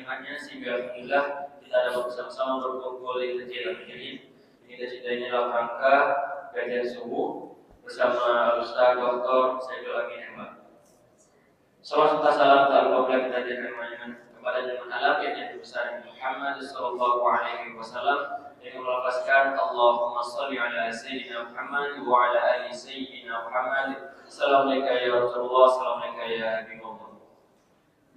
nikmatnya sehingga alhamdulillah kita dapat bersama-sama berkumpul di masjid Al-Mujahirin. Ini ceritanya dalam rangka kajian subuh bersama Ustaz Dr. Saidul Amin Ahmad. Salam serta salam tak lupa pula kita hadirkan kepada zaman alam yang besar Muhammad sallallahu alaihi wasallam yang melafazkan Allahumma shalli ala sayyidina Muhammad wa ala ali sayyidina Muhammad. Assalamualaikum ya Rasulullah, assalamualaikum ya Habibullah.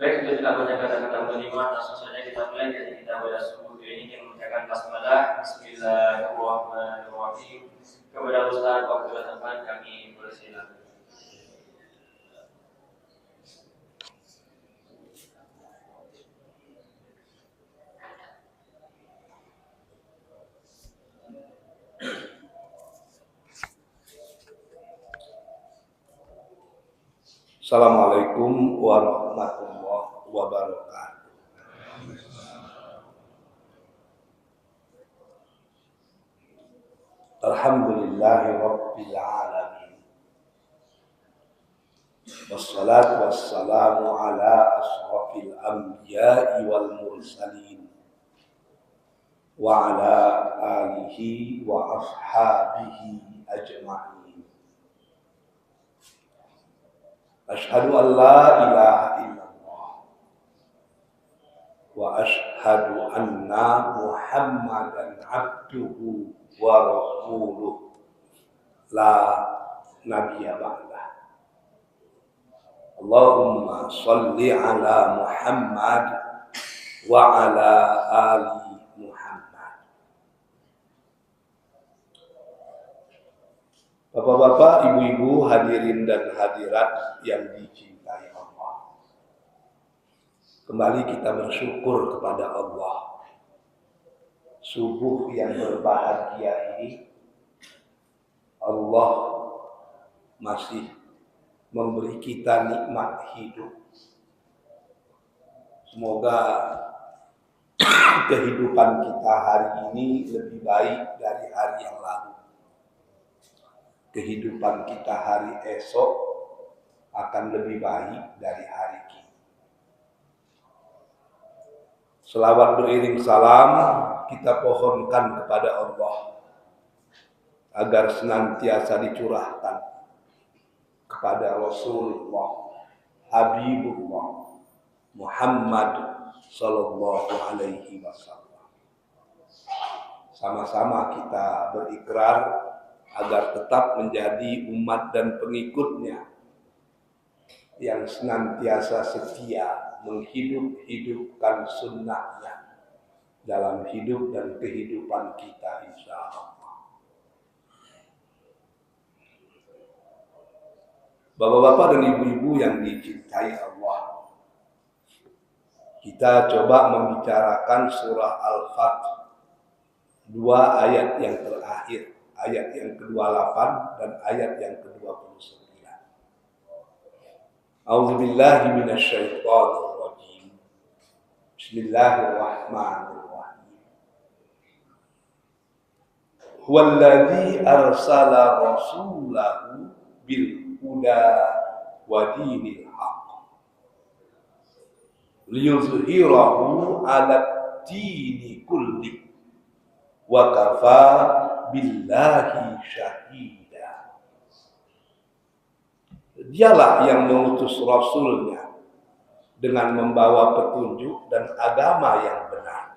Baik, kita tidak banyak kata-kata berlima, langsung saja kita mulai dari kita pada subuh ini yang mengucapkan basmalah. Bismillahirrahmanirrahim. Kepada Ustaz waktu tempat kami persilakan. Assalamualaikum warahmatullahi wabarakatuh. Alhamdulillahi rabbil alamin. Wassalatu wassalamu ala ashrafil anbiya'i wal mursalin wa ala alihi wa ashabihi ajma'in. Asyhadu an la ilaha illallah wa asyhadu anna Muhammadan abduhu wa rasuluh la nabiyya ba'dah. Allahumma shalli ala Muhammad wa ala ali Muhammad. Bapak-bapak, ibu-ibu, hadirin dan hadirat yang dicintai Allah. Kembali kita bersyukur kepada Allah. Subuh yang berbahagia ini, Allah masih memberi kita nikmat hidup. Semoga kehidupan kita hari ini lebih baik dari hari yang lalu. Kehidupan kita hari esok akan lebih baik dari hari ini. Selawat beriring salam kita pohonkan kepada Allah agar senantiasa dicurahkan kepada Rasulullah Habibullah Muhammad sallallahu alaihi wasallam. Sama-sama kita berikrar agar tetap menjadi umat dan pengikutnya yang senantiasa setia menghidup-hidupkan sunnahnya dalam hidup dan kehidupan kita insyaallah. Bapak-bapak dan ibu-ibu yang dicintai Allah, kita coba membicarakan surah Al-Fatih, 2 ayat yang terakhir, ayat yang ke-28 dan ayat yang ke-29. A'udzubillahi minasyaitonir rajim. Bismillahirrahmanirrahim. Huwallazi arsala rasulahu bil huda wa dinil haqq liyuzhirahu 'alad dini kulli wa kafa billahi syahida. Dialah yang mengutus Rasulnya dengan membawa petunjuk dan agama yang benar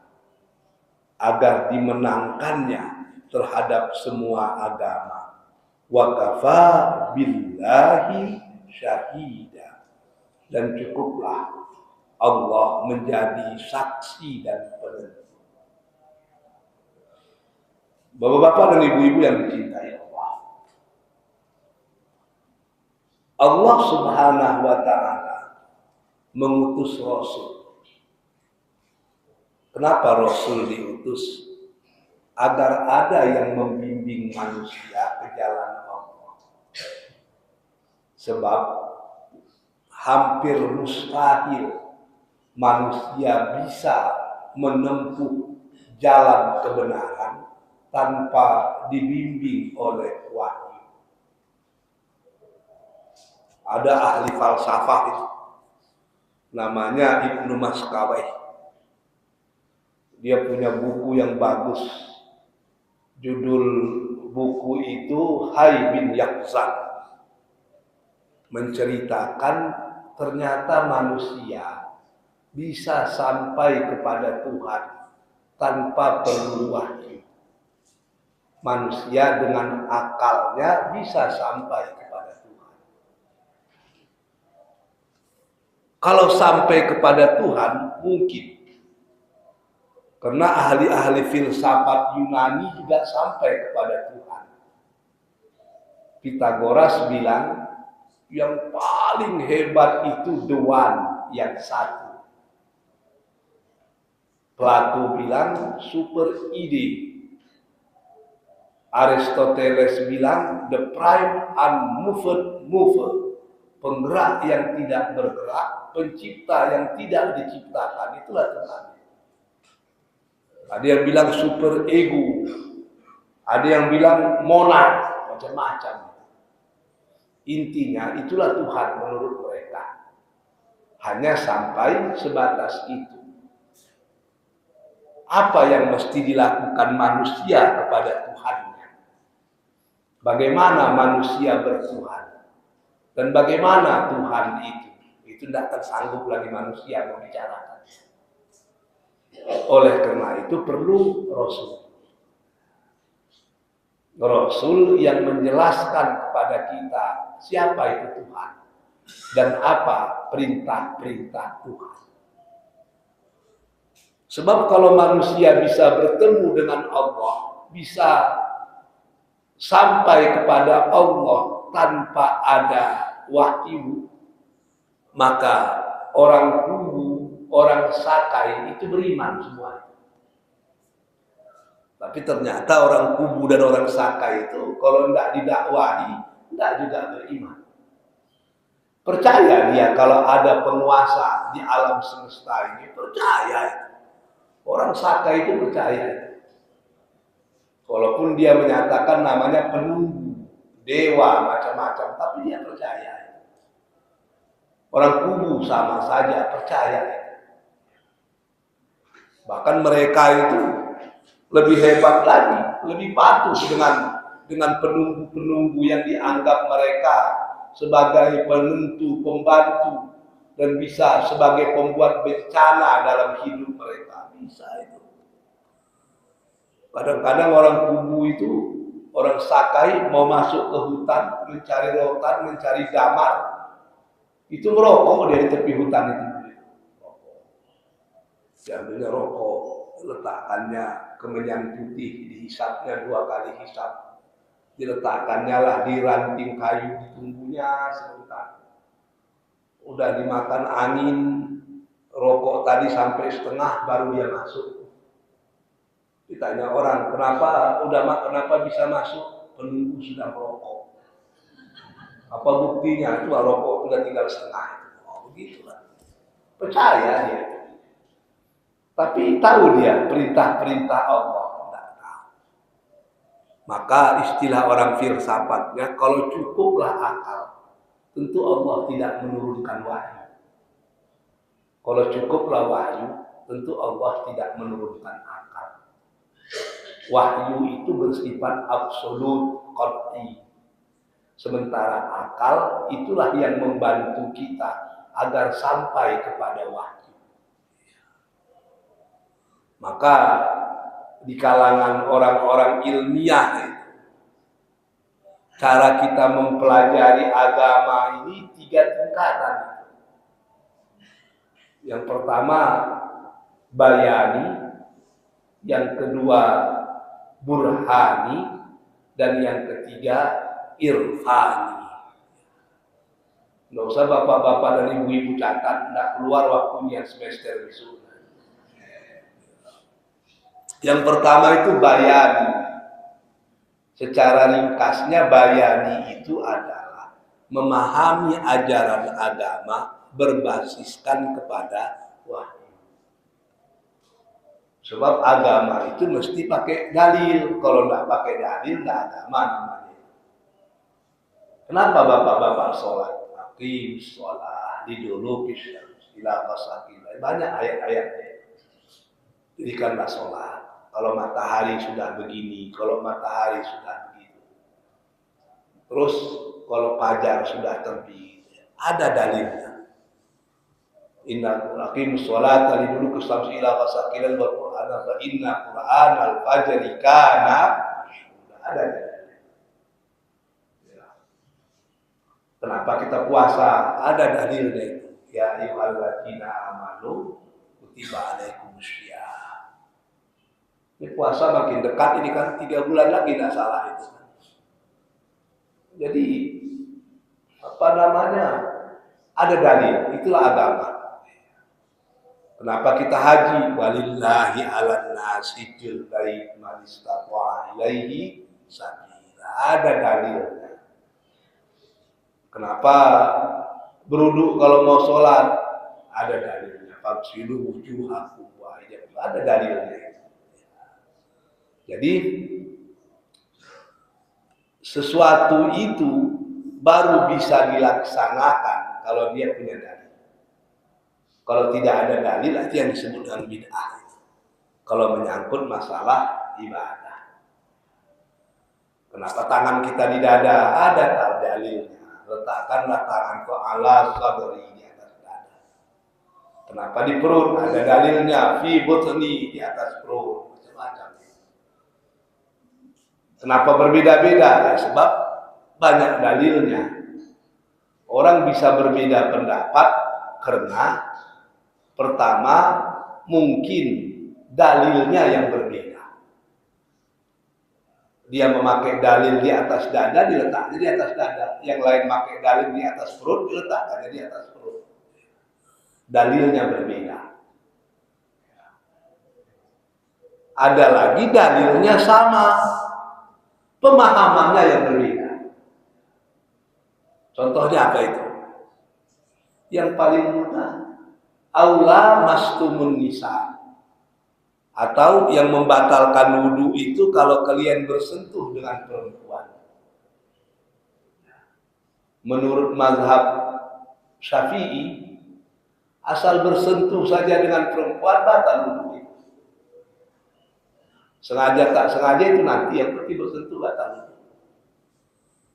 agar dimenangkannya terhadap semua agama. Wa kafa billahi syahida. Dan cukuplah Allah menjadi saksi dan penentu. Bapak-bapak dan ibu-ibu yang dicintai Allah, Allah subhanahu wa ta'ala mengutus Rasul. Kenapa Rasul diutus? Agar ada yang membimbing manusia ke jalan Allah. Sebab hampir mustahil manusia bisa menempuh jalan kebenaran tanpa dibimbing oleh wahyu. Ada ahli falsafah itu, namanya Ibnu Maskawai. Dia punya buku yang bagus. Judul buku itu Hai bin Yaqzan. Menceritakan ternyata manusia bisa sampai kepada Tuhan tanpa perlu wahyu. Manusia dengan akalnya bisa sampai kepada Tuhan. Kalau sampai kepada Tuhan mungkin. Karena ahli-ahli filsafat Yunani juga sampai kepada Tuhan. Pitagoras bilang yang paling hebat itu the one, yang satu. Plato bilang super ide. Aristoteles bilang the prime unmoved mover, penggerak yang tidak bergerak, pencipta yang tidak diciptakan, itulah Tuhan. Ada yang bilang super ego, ada yang bilang monad, macam-macam. Intinya itulah Tuhan menurut mereka. Hanya sampai sebatas itu. Apa yang mesti dilakukan manusia kepada Tuhannya? Bagaimana manusia bertuhan? Dan bagaimana Tuhan itu? Itu tidak akan sanggup lagi manusia membicarakan. Oleh karena itu perlu Rasul. Rasul yang menjelaskan kepada kita siapa itu Tuhan dan apa perintah-perintah Tuhan. Sebab kalau manusia bisa bertemu dengan Allah, bisa sampai kepada Allah tanpa ada wahyu, maka orang kubu, orang sakai itu beriman semua. Tapi ternyata orang kubu dan orang sakai itu kalau tidak didakwahi, tidak juga beriman. Percaya dia kalau ada penguasa di alam semesta ini, percaya. Orang sakai itu percaya. Walaupun dia menyatakan namanya penunggu, dewa, macam-macam, tapi dia percaya. Orang kubu sama saja percaya. Bahkan mereka itu lebih hebat lagi, lebih patuh dengan penunggu-penunggu yang dianggap mereka sebagai penentu, pembantu, dan bisa sebagai pembuat bencana dalam hidup mereka. Bisa itu. Kadang-kadang orang kubu itu, orang sakai mau masuk ke hutan, mencari rotan, mencari damar, itu merokok dari tepi hutan itu. Diambilnya rokok, letakkannya kemenyan putih, dihisapnya 2 kali hisap. Diletakkannya lah di ranting kayu, ditunggunya sebentar. Udah dimakan angin, rokok tadi sampai setengah baru dia masuk. Ditanya orang, kenapa bisa masuk? Penunggu sudah merokok. Apa buktinya? Itu rokok sudah tinggal setengah. Oh, begitulah. Percaya dia. Tapi tahu dia perintah-perintah Allah. Tidak tahu. Maka istilah orang filsafatnya, kalau cukuplah akal, tentu Allah tidak menurunkan wahyu. Kalau cukuplah wahyu, tentu Allah tidak menurunkan akal. Wahyu itu bersifat absolut, qat'i. Sementara akal itulah yang membantu kita agar sampai kepada wahyu. Maka di kalangan orang-orang ilmiah itu, cara kita mempelajari agama ini 3 tingkatan. Yang pertama bayani, yang kedua burhani, dan yang ketiga irfani. Nggak usah bapak-bapak dan ibu-ibu catat, nggak keluar waktunya semester besok. Yang pertama itu bayani. Secara ringkasnya bayani itu adalah memahami ajaran agama berbasiskan kepada wahyu. Sebab agama itu mesti pakai dalil. Kalau tidak pakai dalil, tidak agama namanya. Kenapa bapak-bapak sholat? Aqim sholat, lidulukis, ila qasakilah. Banyak ayat-ayatnya. dirikanlah sholat. Kalau matahari sudah begini, kalau matahari sudah begitu. Terus kalau fajar sudah terbit, ada dalilnya. Inna aqimus sholata liduluki syamsi ila ghasaqil wal qur'ana fa inna qur'anal fajri kana ada dalilnya. Kenapa kita puasa? Ada dalilnya itu. Ya ayyuhalladzina amanu kutiba alaikumusiyam. Ini puasa makin dekat, ini kan 3 bulan lagi, tidak salah itu. Jadi apa namanya? Ada dalil, itulah agama. Kenapa kita haji? Walillahi 'alan nasi hajjul bait man istata'a ilaihi sabila. Ada dalilnya. Kenapa berwudu kalau mau sholat? Ada dalilnya. Fagsilu wujuhakum wa aydiyakum. Ada dalilnya. Jadi sesuatu itu baru bisa dilaksanakan kalau dia punya dalil. Kalau tidak ada dalil, itu yang disebut dengan bid'ah. Kalau menyangkut masalah ibadah. Kenapa tangan kita di dada? Ada dalilnya. Letakkanlah tangan ke ala sadri, di atas dada. Kenapa di perut? Ada dalilnya. Fi butni, di atas perut. Macam-macam. Kenapa berbeda-beda? Ya, sebab banyak dalilnya. Orang bisa berbeda pendapat karena pertama mungkin dalilnya yang berbeda. Dia memakai dalil di atas dada, diletakkan di atas dada. Yang lain memakai dalil di atas perut, diletakkan di atas perut. Dalilnya berbeda. Ada lagi dalilnya sama, pemahamannya yang berbeda. Contohnya apa itu? Yang paling mudah, aula mastumun nisa, atau yang membatalkan wudu itu kalau kalian bersentuh dengan perempuan. Menurut mazhab Syafi'i, asal bersentuh saja dengan perempuan batal wudu itu. Sengaja tak sengaja itu nanti, yang penting bersentuh batal wudu.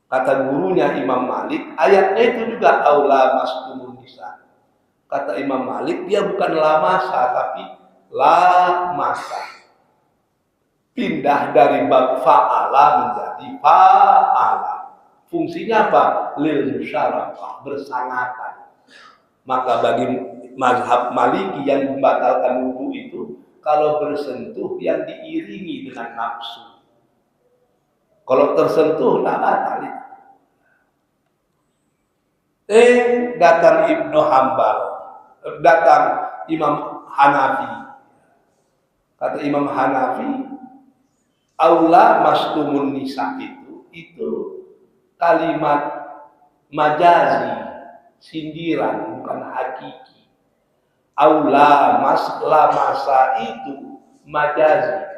Kata gurunya Imam Malik, ayatnya itu juga aula mastumun nisa. Kata Imam Malik, dia bukan la masa, tapi la masa. Pindah dari bab fa'ala menjadi fa'ala. Fungsinya apa? Lil musyarakah, bersangatan. Maka bagi mazhab Maliki yang membatalkan wudu itu, kalau bersentuh yang diiringi dengan nafsu. Kalau tersentuh, tak batal. Datang Ibnu Hambal, datang Imam Hanafi. Kata Imam Hanafi, aula mastumun nisa itu kalimat majazi, sindiran, bukan hakiki. Aula masa itu majazi,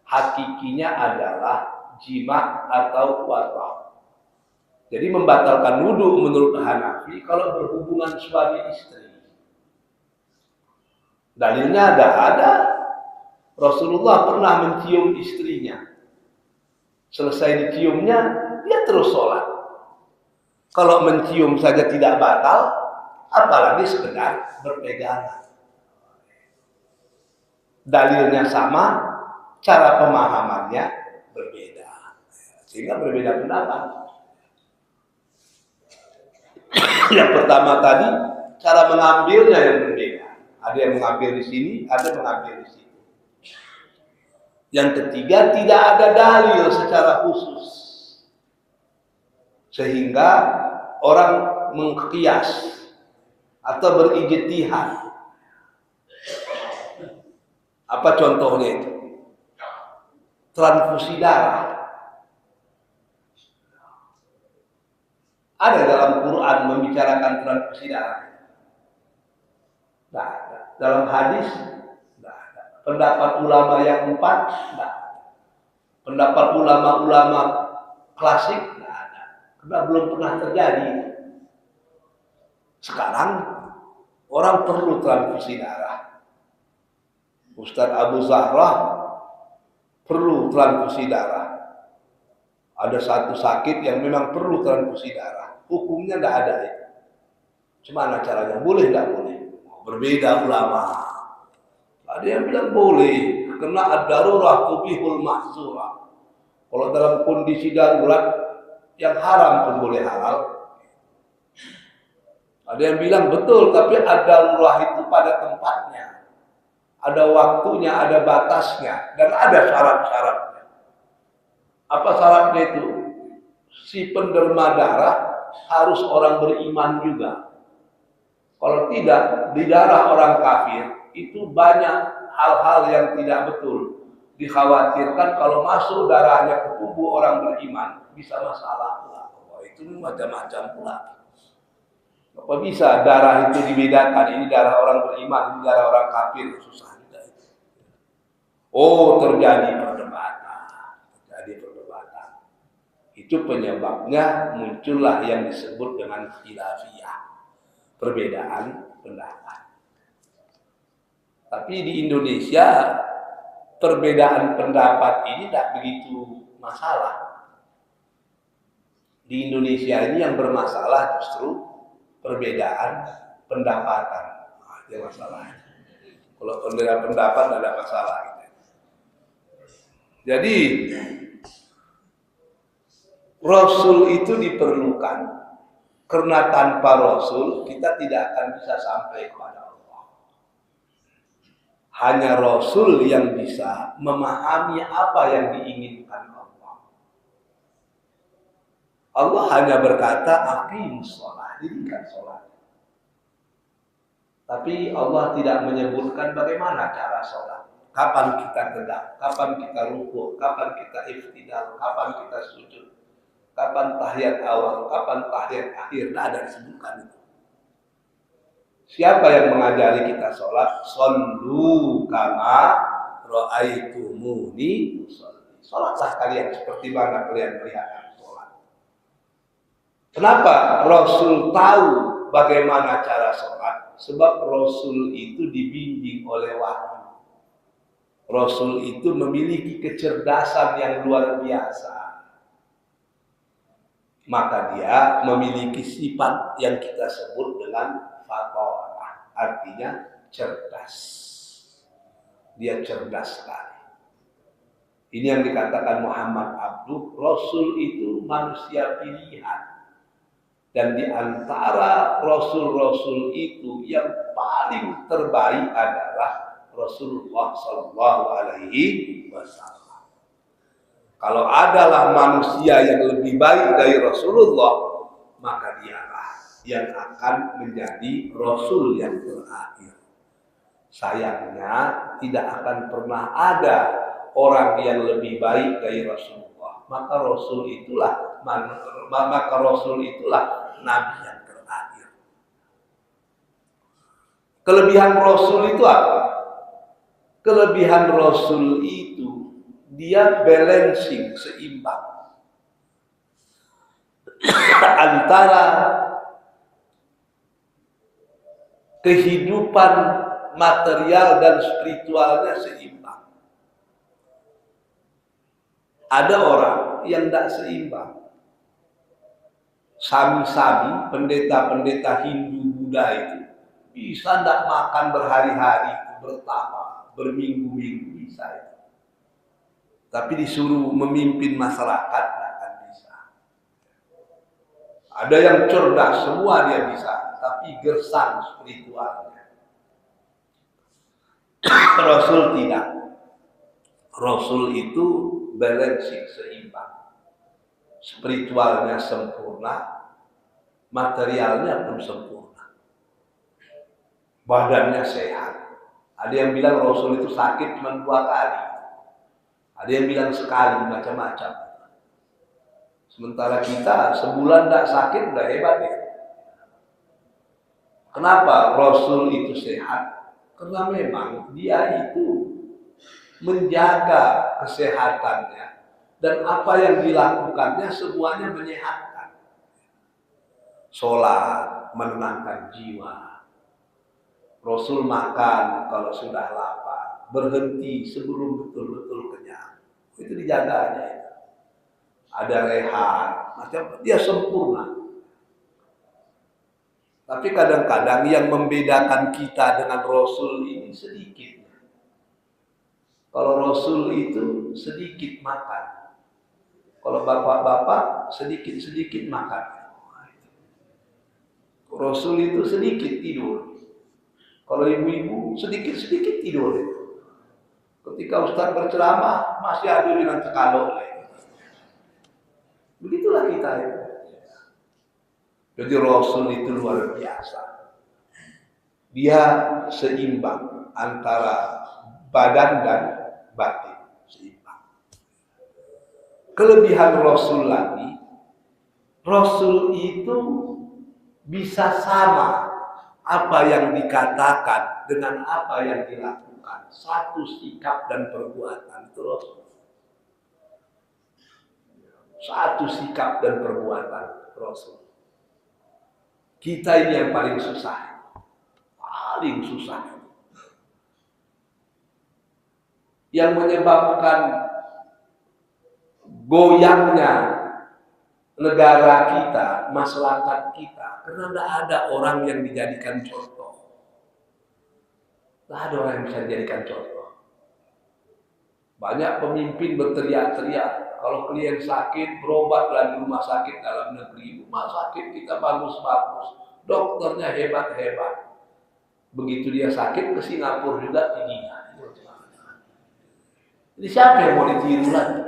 hakikinya adalah jima atau wata. Jadi membatalkan wudu menurut Hanafi kalau berhubungan suami istri. Dalilnya ada. Rasulullah pernah mencium istrinya. Selesai diciumnya, dia terus sholat. Kalau mencium saja tidak batal, apalagi sekedar berpegangan. Dalilnya sama, cara pemahamannya berbeda. Sehingga berbeda pendapat. Yang pertama tadi, cara mengambilnya yang berbeda. Ada yang mengambil di sini, ada yang mengambil di sini. Yang ketiga, tidak ada dalil secara khusus. Sehingga orang mengkias atau berijtihad. Apa contohnya itu? Transfusi darah. Ada dalam Quran membicarakan transfusi darah. Nah, dalam hadis, nah, pendapat ulama yang 4, nah, pendapat ulama-ulama klasik, nah, karena belum pernah terjadi. Sekarang orang perlu transfusi darah. Ustadz Abu Zahra perlu transfusi darah. Ada satu sakit yang memang perlu transfusi darah. Hukumnya tidak ada ya. Gimana caranya? Boleh tidak boleh? Berbeda ulama. Ada yang bilang boleh, karena ad-darurah tubihul mahzurah. Kalau dalam kondisi darurat yang haram pun boleh halal. Ada yang bilang betul, tapi ad-darurah itu pada tempatnya. Ada waktunya, ada batasnya, dan ada syarat-syaratnya. Apa syaratnya itu? Si penderma darah harus orang beriman juga. Kalau tidak, di darah orang kafir itu banyak hal-hal yang tidak betul. Dikhawatirkan kalau masuk darahnya ke tubuh orang beriman bisa masalah pula. Oh, itu macam-macam pula. Apa bisa darah itu dibedakan? Ini darah orang beriman, ini darah orang kafir. Susah juga itu. Oh, terjadi perdebatan. Itu penyebabnya muncullah yang disebut dengan khilafiyah, perbedaan pendapat. Tapi di Indonesia perbedaan pendapat ini tidak begitu masalah. Di Indonesia ini yang bermasalah justru perbedaan pendapatan. Nah, itu masalahnya. Kalau perbedaan pendapat tidak ada masalah. Jadi Rasul itu diperlukan, karena tanpa Rasul kita tidak akan bisa sampai kepada Allah. Hanya Rasul yang bisa memahami apa yang diinginkan Allah. Allah hanya berkata, aqimus shalah, dirikan sholat. Tapi Allah tidak menyebutkan bagaimana cara sholat. Kapan kita tegak, kapan kita rukuk, kapan kita iftidal, kapan kita sujud. Kapan tahiyat awal, kapan tahiyat akhir, tidak ada disebutkan itu. Siapa yang mengajari kita sholat? Shollu kama ra'aitumuni usolli. Sholatlah kalian seperti mana kalian melihat aku sholat. Kenapa Rasul tahu bagaimana cara sholat? Sebab Rasul itu dibimbing oleh wahyu. Rasul itu memiliki kecerdasan yang luar biasa. Maka dia memiliki sifat yang kita sebut dengan fatonah, artinya cerdas. Dia cerdas sekali. Ini yang dikatakan Muhammad Abduh, Rasul itu manusia pilihan. Dan di antara Rasul-Rasul itu yang paling terbaik adalah Rasulullah Sallallahu Alaihi Wasallam. Kalau adalah manusia yang lebih baik dari Rasulullah, maka dialah yang akan menjadi Rasul yang terakhir. Sayangnya tidak akan pernah ada orang yang lebih baik dari Rasulullah. Maka Rasul itulah Nabi yang terakhir. Kelebihan Rasul itu apa? Kelebihan Rasul itu dia balancing, seimbang antara kehidupan material dan spiritualnya seimbang. Ada orang yang tidak seimbang. Sami-sami, pendeta-pendeta Hindu Buddha itu bisa tidak makan berhari-hari, bertapa, berminggu-minggu bisa itu. Tapi disuruh memimpin masyarakat, tidak akan bisa. Ada yang cerdas, semua dia bisa, tapi gersang spiritualnya. Rasul tidak. Rasul itu balancing, seimbang. Spiritualnya sempurna, materialnya pun sempurna. Badannya sehat. Ada yang bilang Rasul itu sakit cuma 2 kali. Ada yang bilang sekali, macam-macam. Sementara kita sebulan tidak sakit udah hebat ya. Kenapa Rasul itu sehat? Karena memang dia itu menjaga kesehatannya dan apa yang dilakukannya semuanya menyehatkan. Sholat menenangkan jiwa. Rasul makan kalau sudah lapar, berhenti sebelum betul-betul kenyang. Itu dijaganya. Ada rehat, macam dia sempurna. Tapi kadang-kadang yang membedakan kita dengan Rasul ini sedikit. Kalau Rasul itu sedikit makan. Kalau bapak-bapak sedikit-sedikit makan. Rasul itu sedikit tidur. Kalau ibu-ibu sedikit-sedikit tidur. Ketika Ustaz berceramah masih ada dengan cekalo. Begitulah kita itu. Jadi Rasul itu luar biasa. Dia seimbang antara badan dan batin. Seimbang. Kelebihan Rasul lagi, Rasul itu bisa sama apa yang dikatakan dengan apa yang dilakukan. Satu sikap dan perbuatan itu Rasul. Satu sikap dan perbuatan Rasul. Kita ini yang paling susah. Paling susah. Yang menyebabkan goyangnya negara kita, masyarakat kita, karena tidak ada orang yang dijadikan contoh. Tidak ada orang yang bisa dijadikan contoh. Banyak pemimpin berteriak-teriak, kalau klien sakit, berobatlah di rumah sakit dalam negeri. Rumah sakit kita bagus-bagus, dokternya hebat-hebat. Begitu dia sakit ke Singapura juga tingginya. Jadi siapa yang mau ditiru lagi?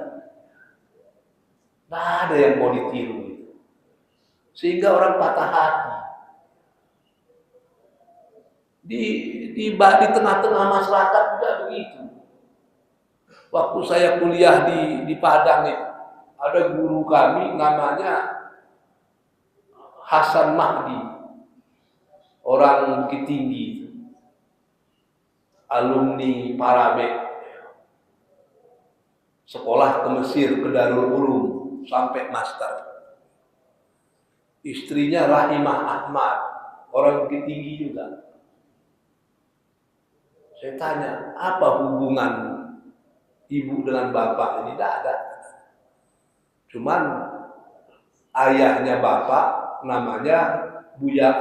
Tidak ada yang mau ditiru. Sehingga orang patah hati. Di tengah-tengah masyarakat juga begitu. Waktu saya kuliah di Padang itu, ada guru kami namanya Hasan Mahdi, orang Bukit Tinggi, alumni Parabe, sekolah ke Mesir, ke Darul Ulum, sampai master. Istrinya Rahimah Ahmad, orang Bukit Tinggi juga. Saya tanya, apa hubungan ibu dengan bapak? Ini tidak ada. Cuman ayahnya bapak namanya Buya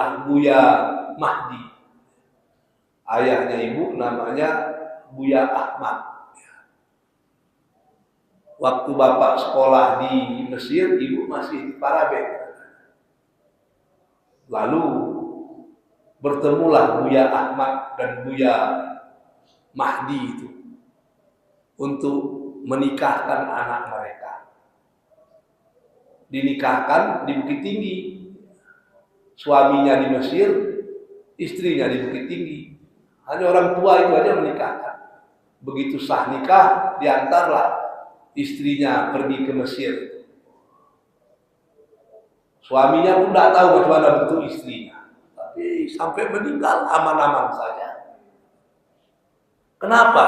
Mahdi. Ayahnya ibu namanya Buya Ahmad. Waktu bapak sekolah di Mesir, ibu masih di Parabe. Lalu bertemulah Buya Ahmad dan Buya Mahdi itu untuk menikahkan anak mereka. Dinikahkan di Bukit Tinggi. Suaminya di Mesir, istrinya di Bukit Tinggi. Hanya orang tua itu aja menikahkan. Begitu sah nikah, diantarlah istrinya pergi ke Mesir. Suaminya pun tidak tahu bagaimana bentuk istrinya. Tapi sampai meninggal aman-aman saja. Kenapa?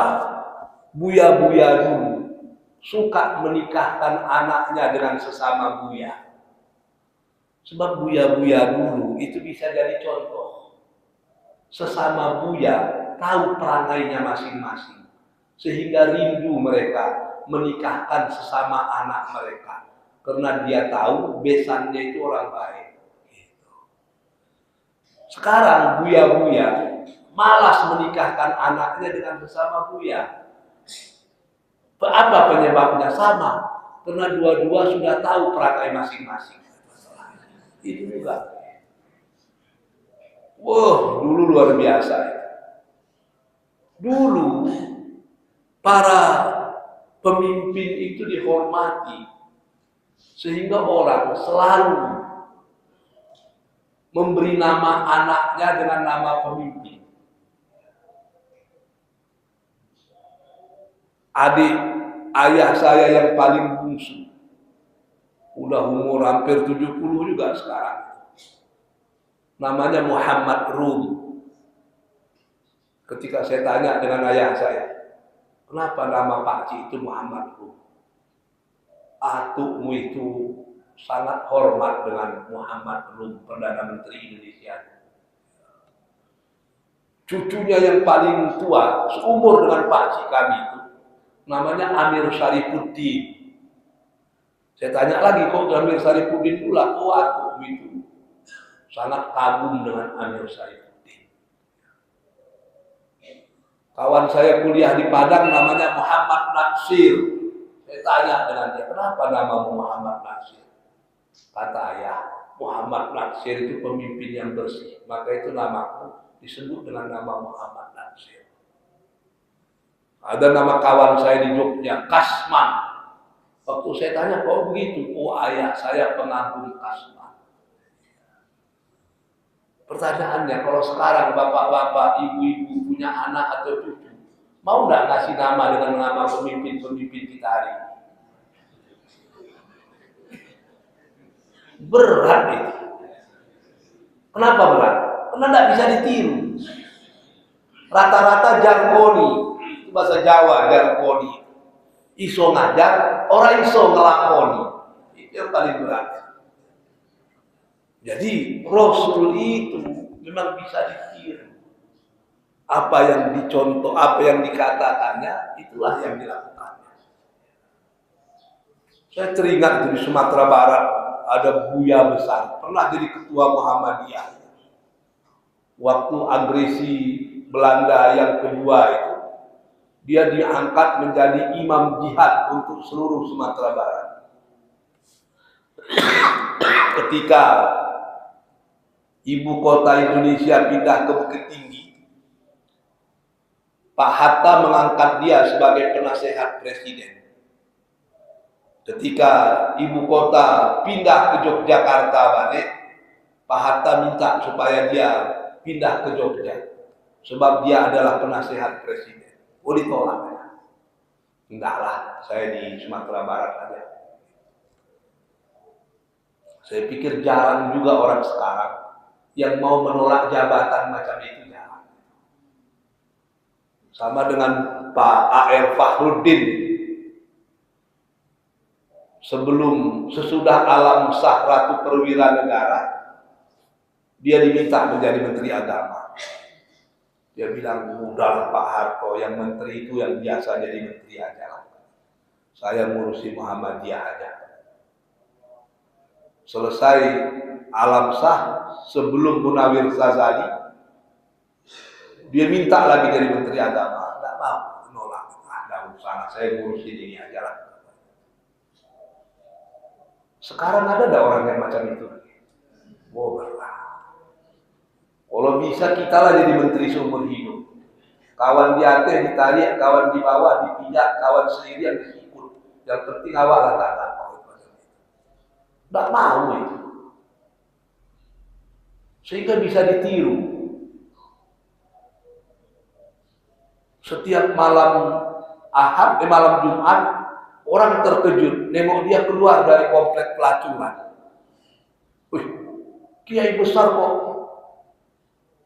Buya-buya dulu suka menikahkan anaknya dengan sesama buya. Sebab buya-buya dulu itu bisa jadi contoh. Sesama buya tahu perangainya masing-masing. Sehingga rindu mereka menikahkan sesama anak mereka. Karena dia tahu besannya itu orang baik. Sekarang buya-buya malas menikahkan anaknya dengan sesama buya. Apa penyebabnya? Sama. Karena dua-dua sudah tahu perangai masing-masing. Itu juga. Wah, dulu luar biasa. Dulu para pemimpin itu dihormati. Sehingga orang selalu memberi nama anaknya dengan nama pemimpin. Adik ayah saya yang paling bungsu, udah umur hampir 70 juga sekarang. Namanya Muhammad Rum. Ketika saya tanya dengan ayah saya, kenapa nama pakcik itu Muhammad Rum? Atukmu itu sangat hormat dengan Muhammad Rum, Perdana Menteri Indonesia. cucunya yang paling tua, seumur dengan Pak Cik kami itu, namanya Amir Syarifuddin. Saya tanya lagi, kok Amir Syarifuddin pula? Oh, aku itu sangat kagum dengan Amir Syarifuddin. Kawan saya kuliah di Padang namanya Muhammad Natsir. Saya tanya dengan dia, kenapa nama Muhammad Natsir? Kata ayah, Muhammad Natsir itu pemimpin yang bersih. Maka itu namaku disebut dengan nama Muhammad Natsir. Ada nama kawan saya di Jogja, Kasman. Waktu saya tanya, kok begitu? Oh, ayah saya pengagum Kasman. Pertanyaannya, kalau sekarang bapak-bapak, ibu-ibu punya anak atau cucu, mau nggak kasih nama dengan nama pemimpin-pemimpin kita hari ini? Berat itu. Kenapa berat? Karena nggak bisa ditiru. Rata-rata jargoni, itu bahasa Jawa, jargoni. Iso ngajar, orang iso ngelakoni. Itu yang paling berat. Jadi Rasul itu memang bisa ditiru. Apa yang dicontoh, apa yang dikatakannya, itulah yang dilakukannya. Saya teringat di Sumatera Barat ada buya besar, pernah jadi ketua Muhammadiyah. Waktu agresi Belanda yang kedua itu, dia diangkat menjadi imam jihad untuk seluruh Sumatera Barat. Ketika ibu kota Indonesia pindah ke Bukit Tinggi, Pak Hatta mengangkat dia sebagai penasehat presiden. Ketika ibu kota pindah ke Yogyakarta balik, Pak Hatta minta supaya dia pindah ke Jogja, sebab dia adalah penasehat presiden. Oh, ditolak ya. Enggaklah, saya di Sumatera Barat aja. Saya pikir jarang juga orang sekarang yang mau menolak jabatan macam itu, jarang. Sama dengan Pak A.R. Fahrudin. Sesudah alam sah Ratu Perwira Negara, dia diminta menjadi Menteri Agama. Dia bilang, udahlah Pak Harto, yang menteri itu yang biasa jadi menteri aja. Saya ngurusi Muhammadiyah aja. Selesai alam sah, sebelum Munawir Sazali, dia minta lagi jadi Menteri Agama. Tidak mau, menolak. Ada urusan, saya ngurusin ini aja lah. Sekarang ada tidak orang yang macam itu? Oh, berat. Kalau bisa kita lah jadi menteri seumur hidup. Kawan di atas ditarik, kawan di bawah dipijak, kawan sendirian diikut. Yang penting awal lah tak mau. Tidak mau itu. Sehingga bisa ditiru. Setiap malam Ahad, malam Jumat, orang terkejut, nengok dia keluar dari komplek pelacuran. Wih, kiai besar kok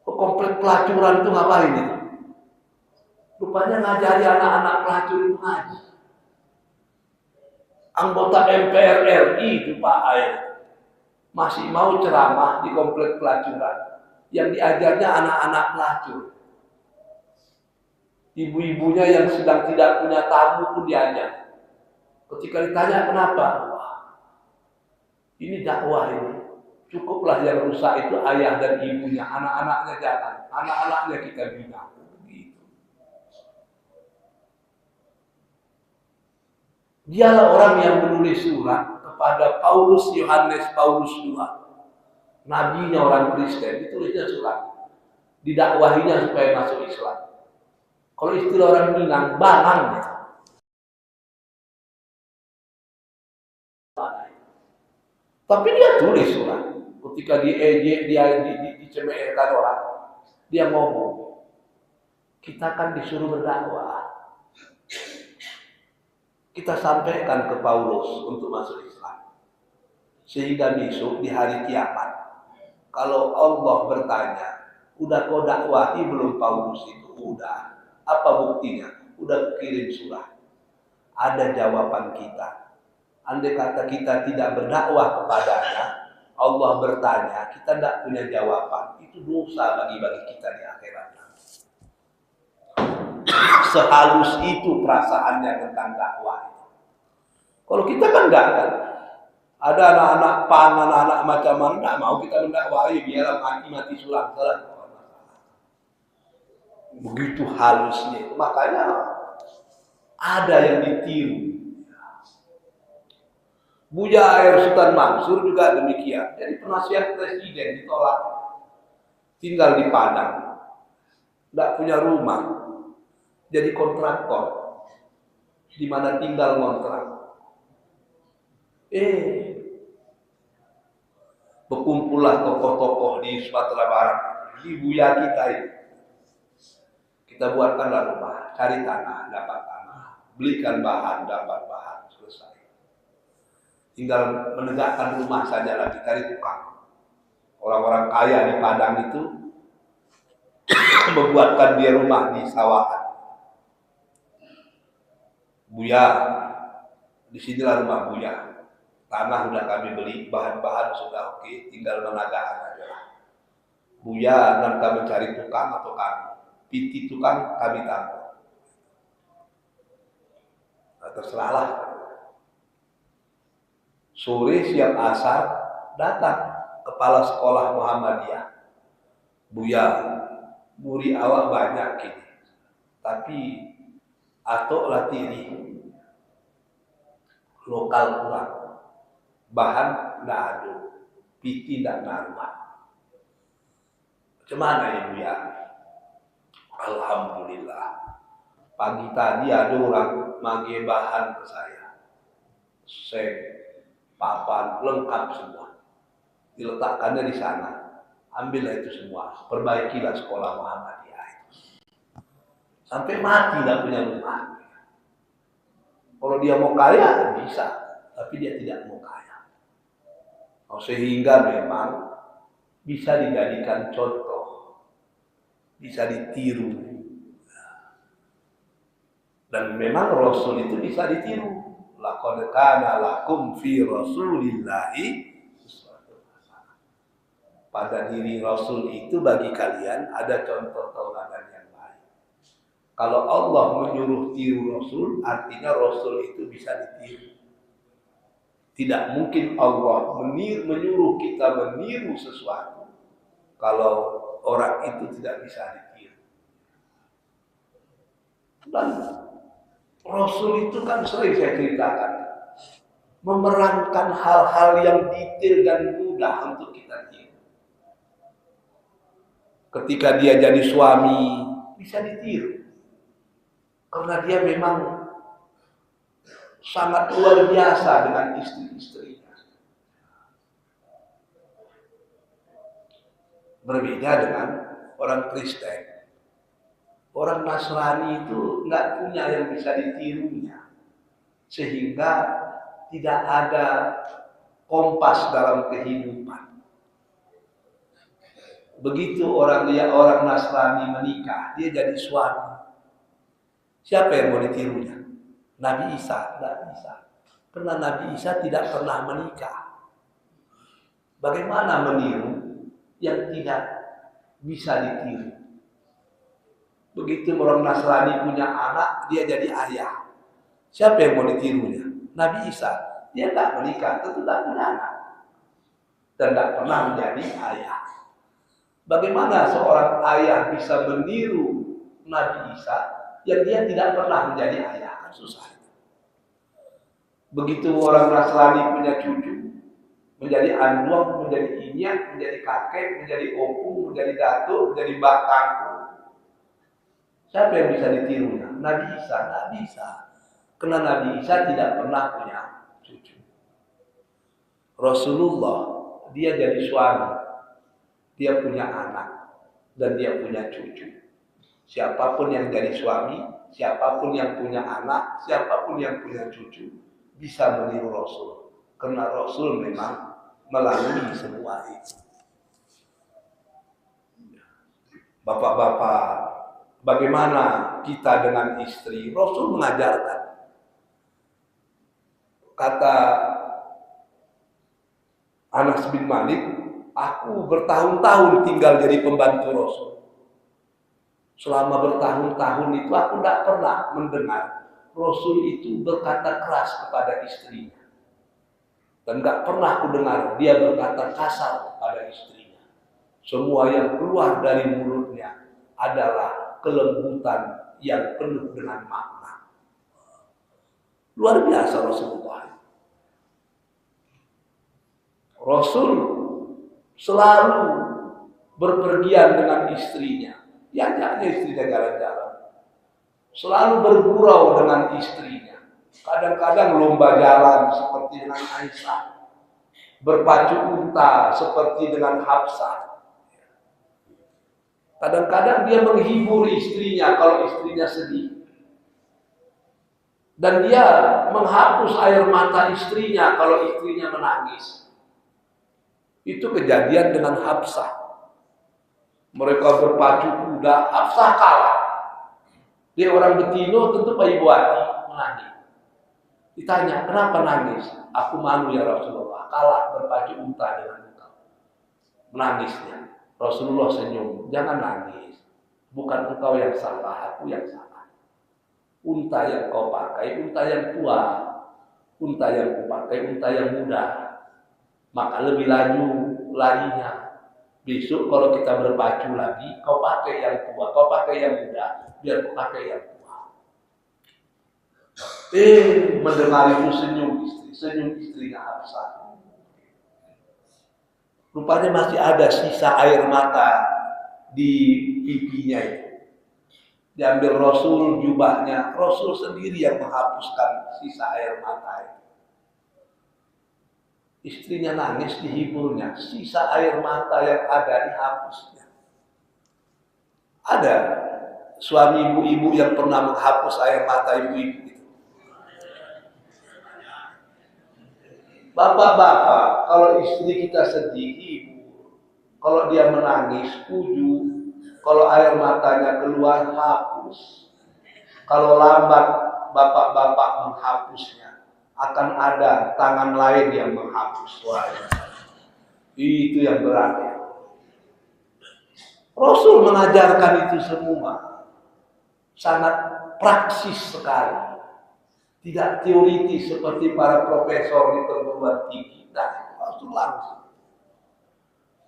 ke komplek pelacuran itu ngapain itu? Rupanya ngajari anak-anak pelacur itu ngaji. Anggota MPR RI itu Pak Air masih mau ceramah di komplek pelacuran. Yang diajarnya anak-anak pelacur. Ibu-ibunya yang sedang tidak punya tamu pun diajar. Ketika ditanya kenapa? Wah, ini dakwah ini. Cukuplah yang rusak itu ayah dan ibunya, anak-anaknya jangan. Anak-anaknya kita bina. Begitu. Dialah orang yang menulis surat kepada Paulus Yohanes Paulus II. Nabinya orang Kristen, ditulisnya surat. Didakwahinya supaya masuk Islam. Kalau istilah orang Minang, bangang. Tapi dia tulis surat. Ketika dicemerkan orang, dia ngomong, kita kan disuruh berdakwah. Kita sampaikan ke Paulus untuk masuk Islam. Sehingga besok di hari kiamat, kalau Allah bertanya, udah kau dakwahi belum Paulus itu? Udah. Apa buktinya? Udah kirim surat. Ada jawaban kita. Andai kata kita tidak berdakwah kepadanya, Allah bertanya, kita tidak punya jawaban. Itu dosa bagi kita di akhirat. Sehalus itu perasaannya tentang dakwah. Kalau kita kan enggak kan. Ada anak-anak PAN, anak-anak macam mana, enggak mau kita mendakwahi, biarlah mati-mati sulang salah. Begitu halusnya. Makanya ada yang ditiru. Buya Air Sultan Mansur juga demikian. Jadi penasihat presiden ditolak. Tinggal di Padang. Tidak punya rumah. Jadi kontraktor. Di mana tinggal kontrak. Berkumpullah tokoh-tokoh di Sumatera Barat. Di Buya kita ini. Kita buatkanlah rumah. Cari tanah, dapat tanah. Belikan bahan, dapat bahan. Selesai. Tinggal menegakkan rumah saja lagi, cari tukang. Orang-orang kaya di Padang itu membuatkan dia rumah di sawahan. Buya, disinilah rumah Buya. Tanah sudah kami beli, bahan-bahan sudah oke, tinggal menegakkan aja. Buya dan kami cari tukang atau kami. Piti tukang kami tanggung. Nah, terserahlah. Sore siap asar datang kepala sekolah Muhammadiyah. Buya, murid awak banyak kini. Tapi atok latih lokal kurang. Bahan tidak ada. Piti tidak nambah. Macam mana ya Buya? Alhamdulillah. Pagi tadi ada orang magi bahan ke saya. Papan lengkap semua, diletakkannya di sana. Ambillah itu semua, perbaikilah sekolah Muhammadiyah itu. Sampai mati tidak punya rumah. Kalau dia mau kaya bisa, tapi dia tidak mau kaya. Sehingga memang bisa dijadikan contoh, bisa ditiru. Dan memang Rasul itu bisa ditiru. Laqad kana lakum fi Rasulillahi uswatun hasanah. Pada diri Rasul itu bagi kalian ada contoh tauladan yang baik. Kalau Allah menyuruh tiru Rasul, artinya Rasul itu bisa ditiru. Tidak mungkin Allah menyuruh kita meniru sesuatu kalau orang itu tidak bisa ditiru. Dan Rasul itu kan sering saya ceritakan memerankan hal-hal yang detail dan mudah untuk kita tiru. Ketika dia jadi suami bisa ditiru karena dia memang sangat luar biasa dengan istri-istrinya. Berbeda dengan orang Kristen. Orang Nasrani itu nggak punya yang bisa ditirunya, sehingga tidak ada kompas dalam kehidupan. Begitu orang Nasrani menikah, dia jadi suami. Siapa yang mau ditirunya? Nabi Isa, nggak bisa. Karena Nabi Isa tidak pernah menikah. Bagaimana meniru yang tidak bisa ditiru? Begitu orang Nasrani punya anak, dia jadi ayah. Siapa yang mau ditirunya? Nabi Isa. Dia tak menikah, tentu tak punya anak. Dan tak pernah menjadi ayah. Bagaimana seorang ayah bisa meniru Nabi Isa yang dia tidak pernah menjadi ayah? Kan susah. Begitu orang Nasrani punya cucu, menjadi andong, menjadi inyak, menjadi kakek, menjadi opung, menjadi datuk, menjadi bakangku. Siapa yang bisa ditirunya? Nabi Isa, tidak bisa. Karena Nabi Isa tidak pernah punya cucu. Rasulullah, dia jadi suami. Dia punya anak. Dan dia punya cucu. Siapapun yang jadi suami, siapapun yang punya anak, siapapun yang punya cucu, bisa meniru Rasul. Karena Rasul memang melalui semua itu. Bapak-bapak, bagaimana kita dengan istri? Rasul mengajarkan. Kata Anas bin Malik, aku bertahun-tahun tinggal jadi pembantu Rasul. Selama bertahun-tahun itu aku tidak pernah mendengar Rasul itu berkata keras kepada istrinya. Dan tidak pernah aku dengar dia berkata kasar kepada istrinya. Semua yang keluar dari mulutnya adalah kelembutan yang penuh dengan makna. Luar biasa Rasulullah. Rasul selalu berpergian dengan istrinya. Diajaknya istrinya jalan-jalan. Selalu bergurau dengan istrinya. Kadang-kadang lomba jalan seperti dengan Aisyah. Berpacu unta seperti dengan Hafsah. Kadang-kadang dia menghibur istrinya kalau istrinya sedih. Dan dia menghapus air mata istrinya kalau istrinya menangis. Itu kejadian dengan Hafsah. Mereka berpacu kuda, Hafsah kalah. Dia orang Betino, tentu Pak Ibu Hati menangis. Ditanya, kenapa nangis? Aku malu ya Rasulullah, kalah berpacu unta dengan engkau. Menangisnya. Rasulullah senyum, jangan nangis. Bukan engkau yang salah, aku yang salah. Unta yang kau pakai, unta yang tua. Unta yang kau pakai, unta yang muda. Maka lebih laju larinya. Besok kalau kita berpacu lagi, kau pakai yang tua, kau pakai yang muda. Biar kau pakai yang tua. Mendengar itu senyum istrinya Hafsah. Rupanya masih ada sisa air mata di pipinya itu. Diambil Rasul jubahnya, Rasul sendiri yang menghapuskan sisa air mata itu. Istrinya nangis dihiburnya, sisa air mata yang ada dihapusnya. Ada suami ibu-ibu yang pernah menghapus air mata ibu-ibu itu. Bapak-bapak, kalau istri kita sedih, ibu. Kalau dia menangis, puju. Kalau air matanya keluar, hapus. Kalau lambat bapak-bapak menghapusnya, akan ada tangan lain yang menghapus suara. Itu yang berat. Rasul mengajarkan itu semua. Sangat praksis sekali. Tidak teoritis seperti para profesor di perguruan tinggi. Nah, Rasul langsung.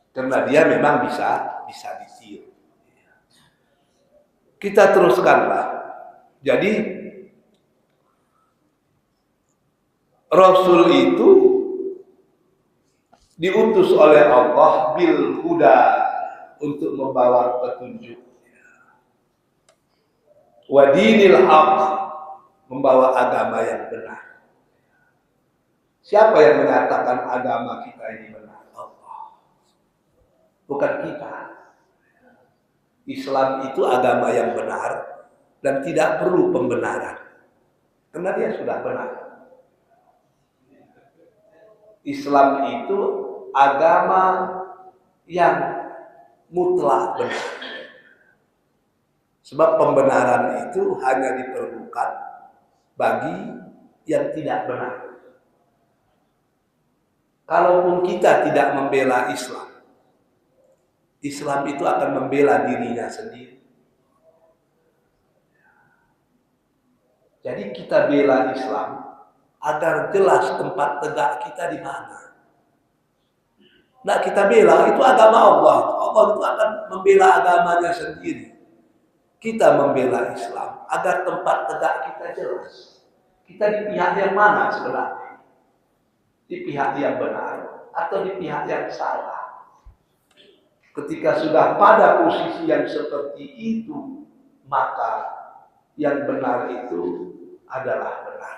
Karena dia memang bisa ditiru. Kita teruskanlah. Jadi Rasul itu diutus oleh Allah bil huda untuk membawa petunjuk. Wa dinil haq, membawa agama yang benar. Siapa yang menyatakan agama kita ini benar? Allah. Bukan kita. Islam itu agama yang benar dan tidak perlu pembenaran. Karena dia sudah benar. Islam itu agama yang mutlak benar. Sebab pembenaran itu hanya diperlukan bagi yang tidak benar. Kalaupun kita tidak membela Islam, Islam itu akan membela dirinya sendiri. Jadi kita bela Islam agar jelas tempat tegak kita di mana. Nah, kita bela itu agama Allah. Allah itu akan membela agamanya sendiri. Kita membela Islam agar tempat tegak kita jelas. Kita di pihak yang mana sebenarnya? Di pihak yang benar atau di pihak yang salah? Ketika sudah pada posisi yang seperti itu, maka yang benar itu adalah benar.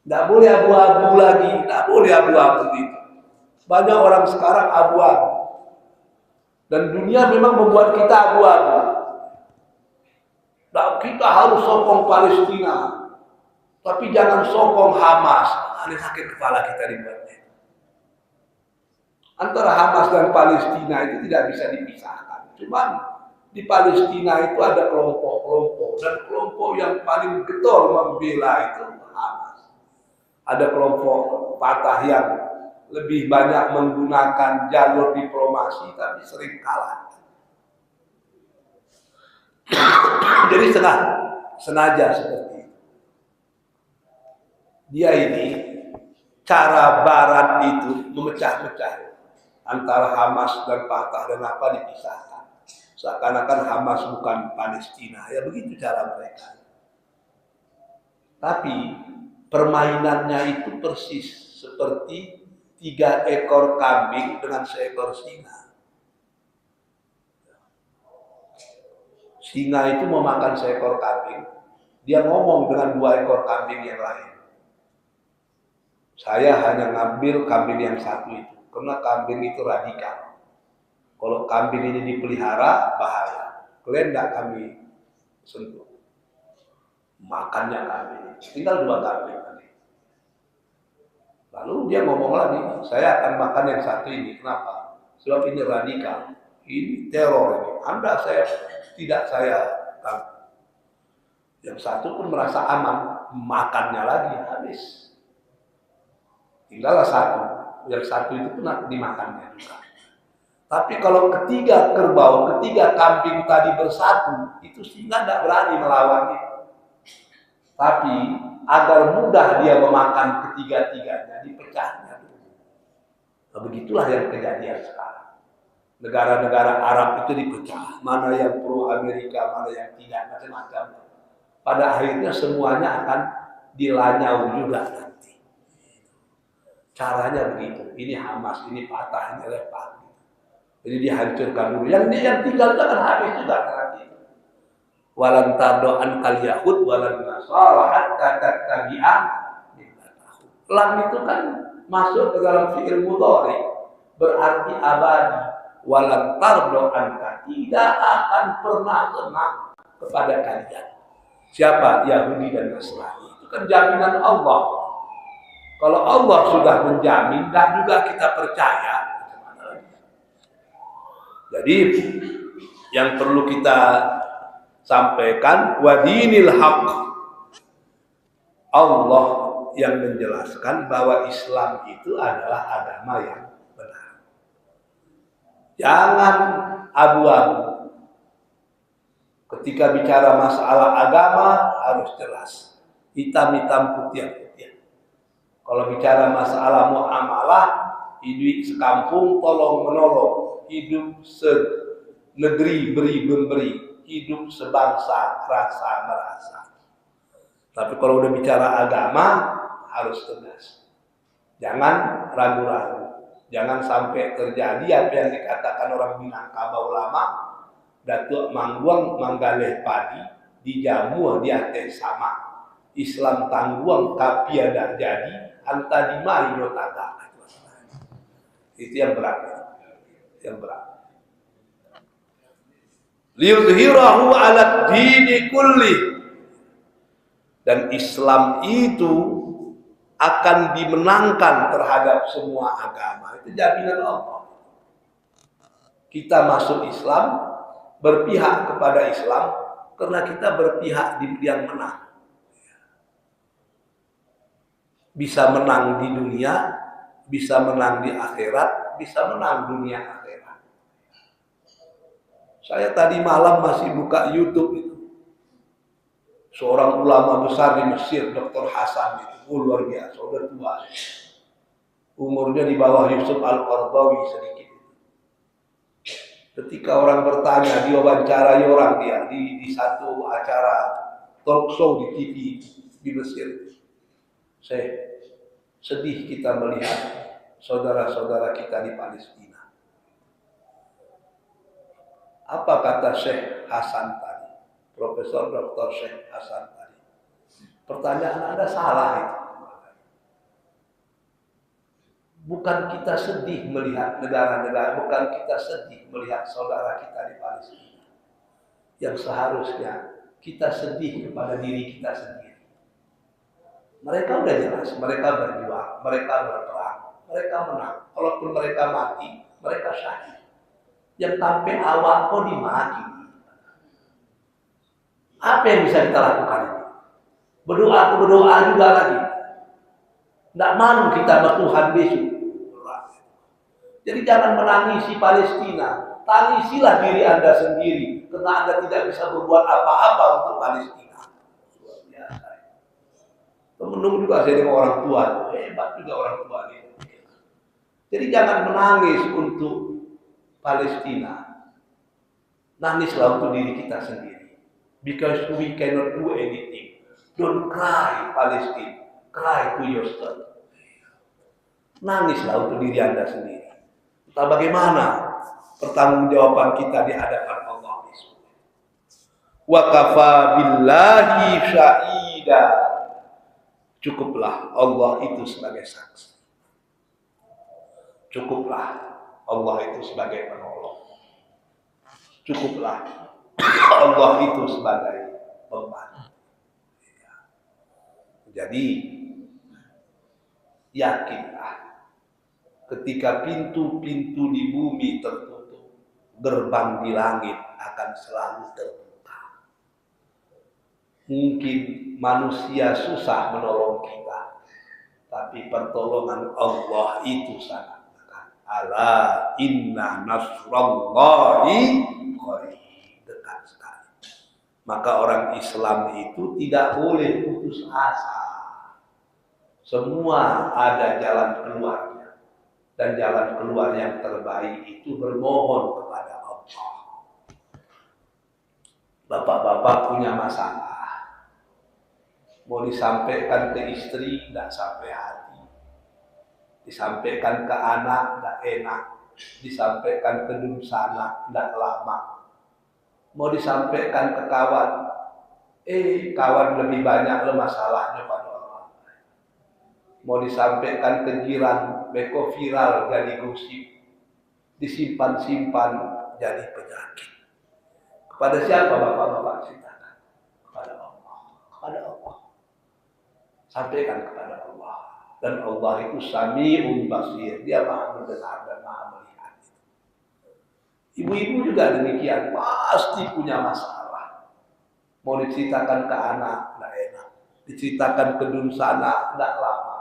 Tidak boleh abu-abu lagi, tidak boleh abu-abu itu. Banyak orang sekarang abu-abu. Dan dunia memang membuat kita abu-abu. Nah, kita harus sokong Palestina. Tapi jangan sokong Hamas. Ada sakit kepala kita dibuatnya. Antara Hamas dan Palestina itu tidak bisa dipisahkan. Cuman di Palestina itu ada kelompok-kelompok. Dan kelompok yang paling getol membela itu Hamas. Ada kelompok Fatah yang lebih banyak menggunakan jalur diplomasi tapi sering kalah. Jadi sengaja seperti itu. Dia ini cara Barat itu memecah-mecah antara Hamas dan Fatah dan apa dipisahkan. Seakan-akan Hamas bukan Palestina. Ya begitu cara mereka. Tapi permainannya itu persis seperti 3 ekor kambing dengan seekor singa. Singa itu memakan seekor kambing, dia ngomong dengan 2 ekor kambing yang lain. Saya hanya ngambil kambing yang satu itu, karena kambing itu radikal. Kalau kambing ini dipelihara, bahaya. Kalian tidak kami sentuh. Makannya kambing. Tinggal 2 kambing tadi. Lalu dia ngomong lagi, saya akan makan yang satu ini. Kenapa? Sebab ini radikal. Ini teror ini. Anda tidak saya tangkap. Yang satu pun merasa aman, makannya lagi habis. Tinggallah satu. Yang satu itu pun dimakannya juga. Tapi kalau ketiga kerbau, ketiga kambing tadi bersatu, itu singa tidak berani melawannya. Tapi agar mudah dia memakan ketiga-tiganya, dipecahnya. Nah, begitulah yang kejadian sekarang. Negara-negara Arab itu dipecah. Mana yang pro Amerika, mana yang tidak, macam-macam. Pada akhirnya semuanya akan dilanyau juga nanti. Caranya begitu. Ini Hamas, ini Fatah, ini Lepas. Jadi dihancurkan dulu. Yang tinggal itu akan habis juga nanti. Walan tardo ankal yahud walan nasara hatta tattabi'a millatahum. Lam itu kan masuk ke dalam fi'il mudhari, berarti abadi. Walan tardo anka, tidak akan pernah senang kepada kalian. Siapa? Yahudi dan Nasrani. Itu kan jaminan Allah. Kalau Allah sudah menjamin dan juga kita percaya, bagaimana lagi? Jadi yang perlu kita sampaikan, wadinil haq, Allah yang menjelaskan bahwa Islam itu adalah agama yang benar. Jangan abu-abu. Ketika bicara masalah agama harus jelas, hitam-hitam, putih-putih. Kalau bicara masalah muamalah, hidup sekampung tolong menolong, hidup senegeri beri memberi, hidup sebangsa rasa merasa. Tapi kalau udah bicara agama harus tegas. Jangan ragu-ragu. Jangan sampai terjadi apa yang dikatakan orang Minangkabau lama, Datuk Mangguang manggaleh padi dijamu di atas sama. Islam tangguang tapi ada jadi anta di mario taga. Itu yang berat. Yang berat. Liyudhirahu ala dini kulli. Dan Islam itu akan dimenangkan terhadap semua agama. Itu jaminan Allah. Kita masuk Islam, berpihak kepada Islam, karena kita berpihak di yang menang. Bisa menang di dunia, bisa menang di akhirat, bisa menang dunia akhirat. Saya tadi malam masih buka YouTube itu. Seorang ulama besar di Mesir, Dr. Hasan itu, luar biasa, udah tua. Umurnya di bawah Yusuf Al-Qaradawi sedikit. Ketika orang bertanya, diwawancarai orang dia di satu acara talk show di TV di Mesir. Saya sedih kita melihat saudara-saudara kita di Palestina. Apa kata Syekh Hasan tadi? Profesor Dr. Syekh Hasan tadi. Pertanyaan Anda salah itu. Bukan kita sedih melihat negara-negara, bukan kita sedih melihat saudara kita di Palestina. Yang seharusnya kita sedih kepada diri kita sendiri. Mereka udah jelas, mereka berjuang, mereka berperang, mereka menang. Kalaupun mereka mati, mereka syahid. Yang sampai awal kok dimati. Apa yang bisa kita lakukan ini? Berdoa juga lagi. Tidak malu kita sama Tuhan besok. Jadi jangan menangisi Palestina. tangisilah diri Anda sendiri karena Anda tidak bisa berbuat apa-apa untuk Palestina. Luar biasa. Temen-temen juga saya dengan orang tua, hebat juga orang tua ini. Jadi jangan menangis untuk Palestina. Nangislah untuk diri kita sendiri. Because we cannot do anything. Don't cry Palestine. Cry to yourself. Nangislah untuk diri Anda sendiri. Entah bagaimana pertanggungjawaban kita di hadapan Allah. Wa kafa billahi syahida. Cukuplah Allah itu sebagai saksi. Cukuplah Allah itu sebagai penolong. Cukuplah Allah itu sebagai pembantu. Jadi yakinlah ketika pintu-pintu di bumi tertutup, gerbang di langit akan selalu terbuka. Mungkin manusia susah menolong kita, tapi pertolongan Allah itu sangat dekat. Ala inna nasrallahi qarib, dekat sekali. Maka orang Islam itu tidak boleh putus asa. Semua ada jalan keluarnya. Dan jalan keluar yang terbaik itu bermohon kepada Allah. Bapak-bapak punya masalah. Mau disampaikan ke istri, tidak sampai hati. Disampaikan ke anak, tidak enak. Disampaikan ke dunsana, tidak lama. Mau disampaikan ke kawan, kawan lebih banyak lo masalahnya pada Allah. Mau disampaikan ke jiran, beko viral jadi gosip. Disimpan-simpan jadi penyakit. Kepada siapa bapak-bapak ceritakan? Kepada Allah. Kepada Allah. Sampaikan kepada Allah. Dan Allah itu Sami'un Basir. Dia maha mendengar dan maha melihat. Ibu-ibu juga demikian. Pasti punya masalah. Mau diceritakan ke anak, tidak enak. Diceritakan ke dunsana, tidak lama.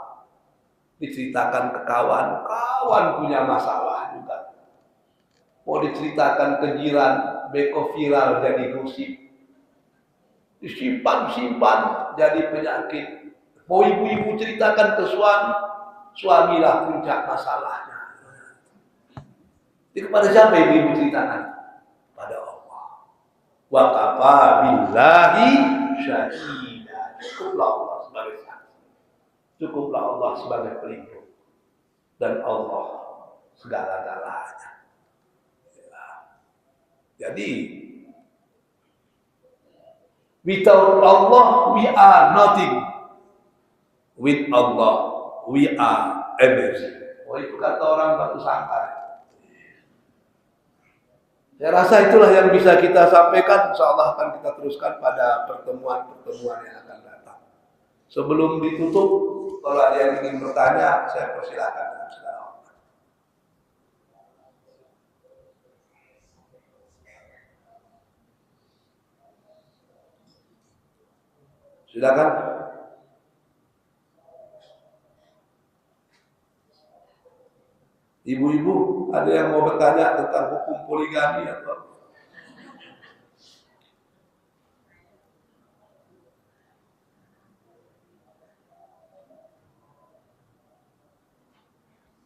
Diceritakan ke kawan, kawan punya masalah juga. Mau diceritakan ke jiran, beko viral jadi gosip. Disimpan-simpan jadi penyakit. Mau ibu-ibu ceritakan ke suami, suamilah puncak masalahnya. Jadi kepada siapa ibu-ibu ceritakan? Pada Allah. Wa kafa billahi syahida. Cukuplah Allah sebagai saksi. Cukuplah Allah sebagai pelindung. Dan Allah segala-galanya. Jadi without Allah we are nothing. With Allah we are everything. Oh, itu kata orang Batu Sangkar. Saya rasa itulah yang bisa kita sampaikan. InsyaAllah akan kita teruskan pada pertemuan-pertemuan yang akan datang. Sebelum ditutup, kalau ada yang ingin bertanya, saya persilakan dengan segala hormat. Silakan. Ibu-ibu, ada yang mau bertanya tentang hukum poligami atau?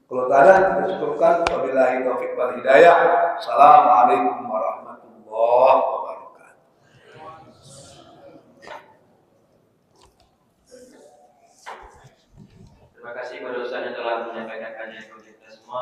Kalau tak ada, kita cukupkan. Wabillahi taufiq wal hidayah. Assalamualaikum warahmatullahi wabarakatuh. Terima kasih kepada Ustaz yang telah menyampaikan kajian kita semua.